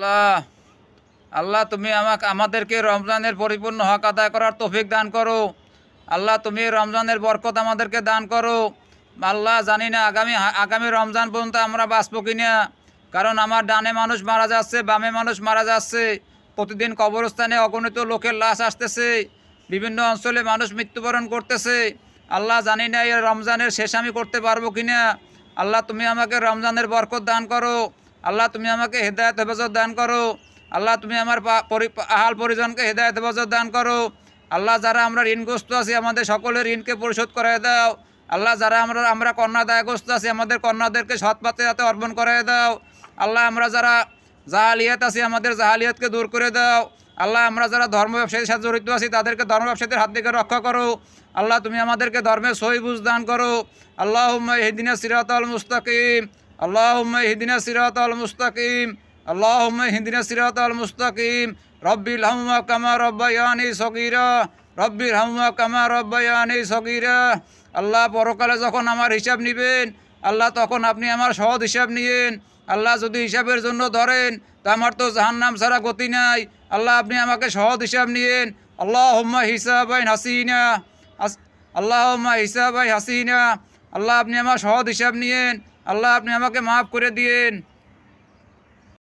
আল্লাহ আল্লাহ তুমি আমাদেরকে রমজানের পরিপূর্ণ হক আদায় করার তৌফিক দান করো। আল্লাহ তুমি রমজানের বরকত আমাদেরকে দান করো। আল্লাহ জানি না আগামী রমজান পর্যন্ত আমরা বাঁচবো কিনা, কারণ আমার ডানে মানুষ মারা যাচ্ছে, বামে মানুষ মারা যাচ্ছে। প্রতিদিন কবরস্থানে অগণিত লোকের লাশ আসতেছে, বিভিন্ন অঞ্চলে মানুষ মৃত্যুবরণ করতেছে। আল্লাহ জানি না এই রমজানের শেষ আমি করতে পারবো কিনা। আল্লাহ তুমি আমাকে রমজানের বরকত দান করো। আল্লাহ তুমি আমাকে হেদায়েত হেফাজত দান করো। আল্লাহ তুমি আমার আহাল পরিজনকে হেদায়েত হেফাজত দান করো। আল্লাহ যারা আমরা ঋণগ্রস্ত আছি আমাদের সকলের ঋণকে পরিশোধ করে দাও। আল্লাহ যারা আমরা কন্যাদায়গ্রস্ত আছি আমাদের কন্যাদেরকে সৎ পথে যাতে অর্পণ করে দাও। আল্লাহ আমরা যারা জাহালিয়াত আছি আমাদের জাহালিয়াতকে দূর করে দাও। আল্লাহ আমরা যারা ধর্ম ব্যবসায়ীর সাথে জড়িত আছি তাদেরকে ধর্ম ব্যবসায়ীদের হাত থেকে রক্ষা করো। আল্লাহ তুমি আমাদেরকে ধর্মের সহি বুঝ দান করো। আল্লাহুম্মা ইহদিনা সিরাতাল মুস্তাকিম, আল্লাহুম্মা ইহদিনা সিরাতাল মুস্তাকিম, আল্লাহুম্মা ইহদিনা সিরাতাল মুস্তাকিম। রব্বিল হাম্মা কামা রব্বায়ানি সগীরা, রব্বিল হাম্মা কামা রব্বায়ানি সগীরা। আল্লাহ পরকালে যখন আমার হিসাব নেবেন আল্লাহ তখন আপনি আমার সহজ হিসাব নিয়েন। আল্লাহ যদি হিসাবের জন্য ধরেন তা আমার তো জাহান্নাম ছাড়া গতি নাই। আল্লাহ আপনি আমাকে সহজ হিসাব নিয়েন। আল্লাহুম্মা হিসাবাইন হাসিনা, আল্লাহুম্মা হিসাবাই হাসিনা। আল্লাহ আপনি আমার সহজ হিসাব নিয়েন। আল্লাহ আপনি আমাকে মাফ করে দিয়েন।